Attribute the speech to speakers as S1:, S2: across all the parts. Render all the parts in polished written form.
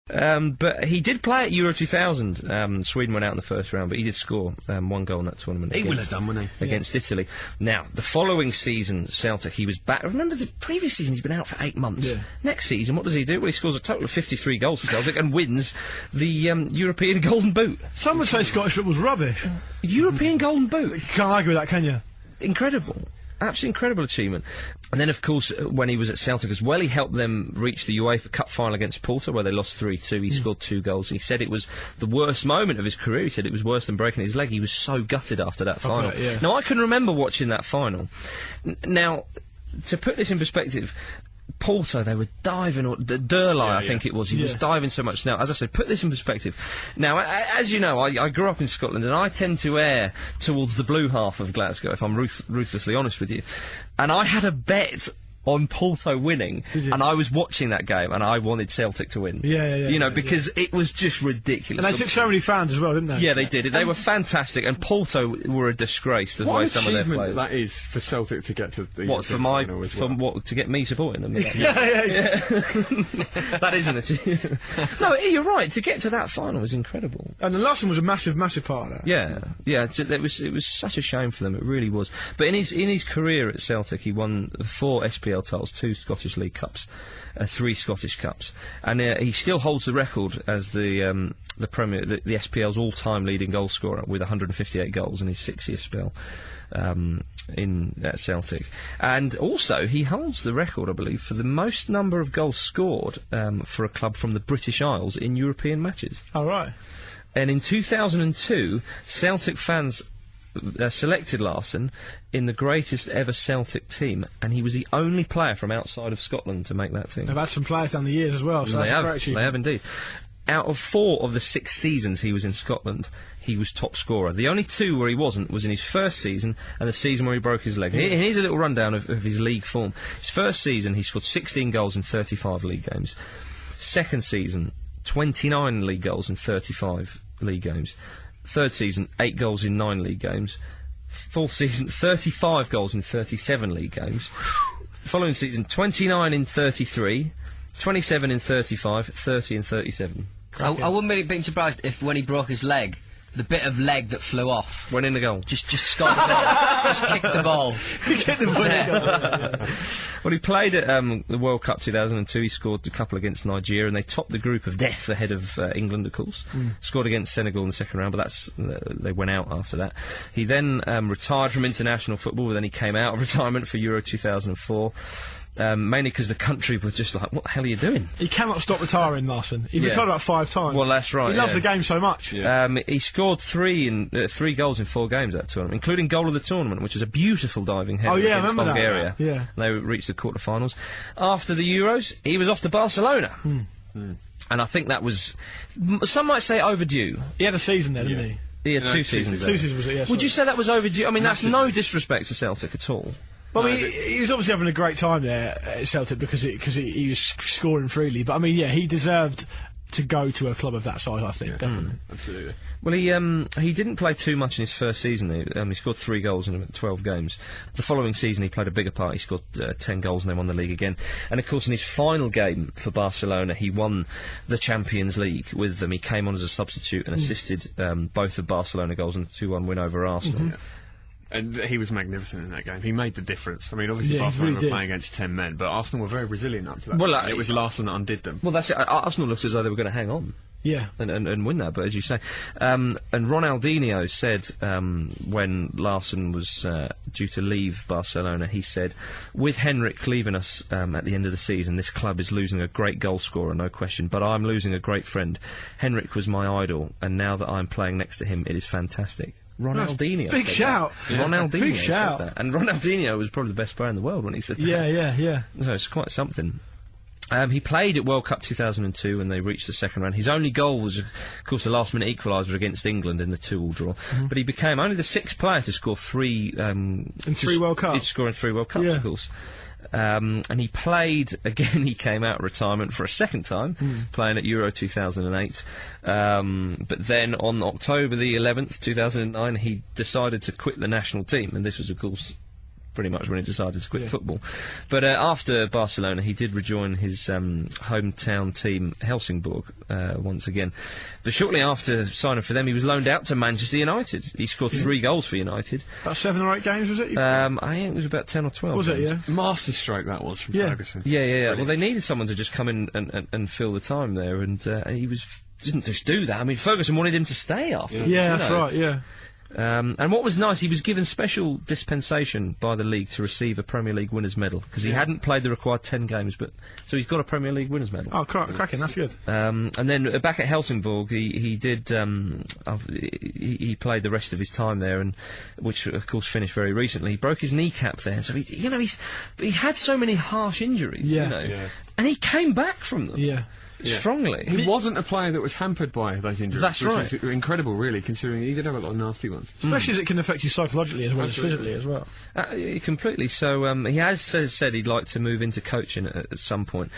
S1: But he did play at Euro 2000. Sweden went out in the first round, but he did score 1 goal in that tournament.
S2: He would have done, wouldn't he?
S1: Against Italy. Now, the following season, Celtic, he was back. Remember, the previous season he's been out for 8 months. Yeah. Next season, what does he do? Well, he scores a total of 53 goals for Celtic and wins the European Golden Boot.
S3: Some would say Scottish football's rubbish.
S1: European Golden Boot.
S3: You can't argue with that, can you?
S1: Incredible. Absolutely incredible achievement. And then, of course, when he was at Celtic as well, he helped them reach the UEFA Cup final against Porto, where they lost 3-2. He scored 2 goals. He said it was the worst moment of his career. He said it was worse than breaking his leg. He was so gutted after that final.
S3: Yeah.
S1: Now, I can remember watching that final. Now, to put this in perspective, Porto, they were diving, or Durley, I think it was. He was diving so much. Now, as I said, put this in perspective. Now, as you know, I grew up in Scotland, and I tend to err towards the blue half of Glasgow, if I'm ruthlessly honest with you. And I had a bet on Porto winning, and I was watching that game, and I wanted Celtic to win. You know, because it was just ridiculous.
S3: And they took so many fans as well, didn't they?
S1: Yeah, they did. They were fantastic, and Porto were a disgrace the way some of their players.
S2: That is for Celtic to get to the
S1: what for my final as well. For what, to get me supporting them? That is an achievement. No, you're right. To get to that final was incredible.
S3: And the Larsson was a massive part of that.
S1: Yeah. It was such a shame for them. It really was. But in his career at Celtic, he won 4 SPL titles, 2 Scottish League Cups, 3 Scottish Cups, and he still holds the record as the SPL's all-time leading goal scorer with 158 goals in his 6-year spell at Celtic. And also he holds the record, I believe, for the most number of goals scored for a club from the British Isles in European matches.
S3: Oh, right.
S1: And in 2002, Celtic fans selected Larsson in the greatest ever Celtic team, and he was the only player from outside of Scotland to make that team.
S3: They've had some players down the years as well, so that's a great achievement.
S1: They have indeed. Out of 4 of the 6 seasons he was in Scotland, he was top scorer. The only 2 where he wasn't was in his first season and the season where he broke his leg. Here's a little rundown of his league form. His first season, he scored 16 goals in 35 league games. Second season, 29 league goals in 35 league games. Third season, 8 goals in 9 league games. Fourth season, 35 goals in 37 league games. Following season, 29 in 33, 27 in 35, 30 in 37.
S4: I wouldn't be being surprised if when he broke his leg, the bit of leg that flew off
S1: went in the goal.
S4: Just scored just kicked the ball.
S3: He kicked the ball. Yeah.
S1: Well, he played at the World Cup 2002. He scored a couple against Nigeria, and they topped the group of death ahead of England, of course. Scored against Senegal in the second round, but they went out after that. He then retired from international football, but then he came out of retirement for Euro 2004. Mainly because the country was just like, what the hell are you doing?
S3: He cannot stop retiring, Larsson. He retired about 5 times.
S1: Well, that's right.
S3: He loves the game so much.
S1: He scored 3 goals in 4 games that tournament, including goal of the tournament, which was a beautiful diving header against Bulgaria.
S3: Yeah.
S1: They reached the quarter-finals. After the Euros, he was off to Barcelona. And I think that was, some might say, overdue.
S3: He had a season there, didn't he?
S1: He had 2 seasons there.
S3: 2 seasons was it, yes.
S1: Would you say that was overdue? I mean, that's no disrespect to Celtic at all.
S3: Well, I mean, he was obviously having a great time there at Celtic because he was scoring freely. But I mean, yeah, he deserved to go to a club of that size, I think, definitely.
S2: Absolutely.
S1: Well, he didn't play too much in his first season. He scored 3 goals in 12 games. The following season, he played a bigger part. He scored 10 goals and they won the league again. And of course, in his final game for Barcelona, he won the Champions League with them. He came on as a substitute and assisted both the Barcelona goals and the 2-1 win over Arsenal.
S2: And he was magnificent in that game. He made the difference. I mean, obviously Barcelona were playing against 10 men, but Arsenal were very resilient up to that.
S1: Well,
S2: it was Larsson that undid them.
S1: Well, that's it. Arsenal looked as though they were going to hang on.
S3: Yeah.
S1: And win that, but as you say. And Ronaldinho said, when Larsson was due to leave Barcelona, he said, with Henrik leaving us at the end of the season, this club is losing a great goal scorer, no question, but I'm losing a great friend. Henrik was my idol, and now that I'm playing next to him, it is fantastic. Ronaldinho.
S3: Big shout.
S1: Ronaldinho
S3: Big shout.
S1: said that. And Ronaldinho was probably the best player in the world when he said that.
S3: Yeah.
S1: So it's quite something. He played at World Cup 2002 when they reached the second round. His only goal was, of course, the last-minute equaliser against England in the 2-2 draw. But he became only the 6th player to score 3...
S3: in 3 World Cups?
S1: He'd score in 3 World Cups, of course. And he played, again, he came out of retirement for a second time, playing at Euro 2008. But then on October the 11th, 2009, he decided to quit the national team. And this was, of course, pretty much when he decided to quit football. But after Barcelona, he did rejoin his hometown team, Helsingborg, once again. But shortly after signing for them, he was loaned out to Manchester United. He scored 3 goals for United.
S3: About 7 or 8 games, was it?
S1: I think it was about 10 or 12.
S3: Was it, yeah?
S2: Masterstroke that was from Ferguson.
S1: Yeah. Well, they needed someone to just come in and fill the time there, and he didn't just do that. I mean, Ferguson wanted him to stay after.
S3: Yeah, that's right, yeah.
S1: And what was nice, he was given special dispensation by the league to receive a Premier League winners' medal, because he hadn't played the required 10 games, so he's got a Premier League winners' medal.
S3: Oh, cracking, that's good.
S1: And then back at Helsingborg, he did he played the rest of his time there, and which of course finished very recently. He broke his kneecap there, so he had so many harsh injuries, and he came back from them. Strongly.
S2: He wasn't a player that was hampered by those injuries.
S1: That's right.
S2: Which is incredible, really, considering he did have a lot of nasty ones.
S3: Especially as it can affect you psychologically as well as physically as well.
S1: Completely. So he has said he'd like to move into coaching at some point,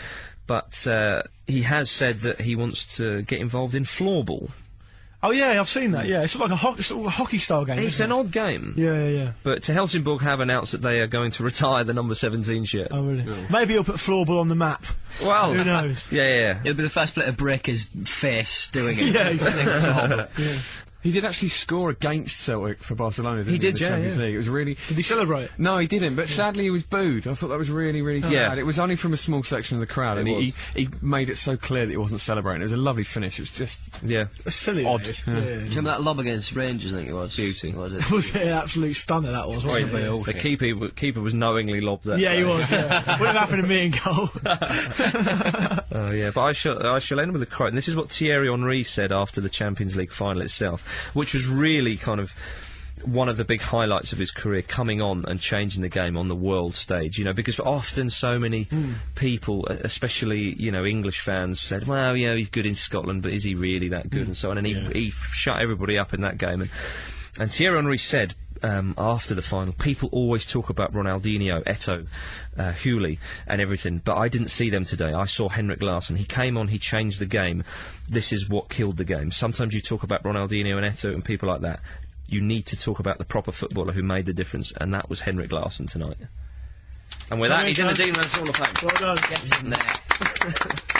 S1: but he has said that he wants to get involved in floorball.
S3: Oh yeah, I've seen that. Yeah, it's like a hockey style game.
S1: It's an odd game.
S3: Yeah.
S1: But Helsingborg have announced that they are going to retire the number 17 shirt.
S3: Oh really? No. Maybe he'll put floorball on the map.
S1: Well,
S3: who knows?
S1: Yeah.
S4: It'll be the first player to break his face doing it.
S3: Yeah, exactly.
S2: He did actually score against Celtic for Barcelona, didn't he?
S1: Did,
S2: in the Champions League. It was really...
S3: Did he celebrate?
S2: No, he didn't, but sadly he was booed. I thought that was really, really sad.
S1: Yeah.
S2: It was only from a small section of the crowd, and he made it so clear that he wasn't celebrating. It was a lovely finish. It was just...
S1: Yeah.
S3: It's silly.
S2: Odd.
S3: Yeah.
S4: Do you remember that lob against Rangers, I think it was?
S1: Beauty.
S4: Was it?
S3: It was an absolute stunner, that was, wasn't it?
S1: The keeper was knowingly lobbed that.
S3: Yeah, he was, yeah. Would have happened to me in goal.
S1: Oh, yeah, but I shall end with a quote, and this is what Thierry Henry said after the Champions League final itself, which was really kind of one of the big highlights of his career, coming on and changing the game on the world stage, because often so many people, especially, English fans, said, well, he's good in Scotland, but is he really that good, and so on, and he shut everybody up in that game, and Thierry Henry said, after the final, people always talk about Ronaldinho, Eto'o, Huli and everything, but I didn't see them today. I saw Henrik Larsson. He came on, he changed the game. This is what killed the game. Sometimes you talk about Ronaldinho and Eto'o and people like that. You need to talk about the proper footballer who made the difference, and that was Henrik Larsson tonight. And with that, he's in the Dean Hall of Fame.
S3: Well done.
S4: Get in there.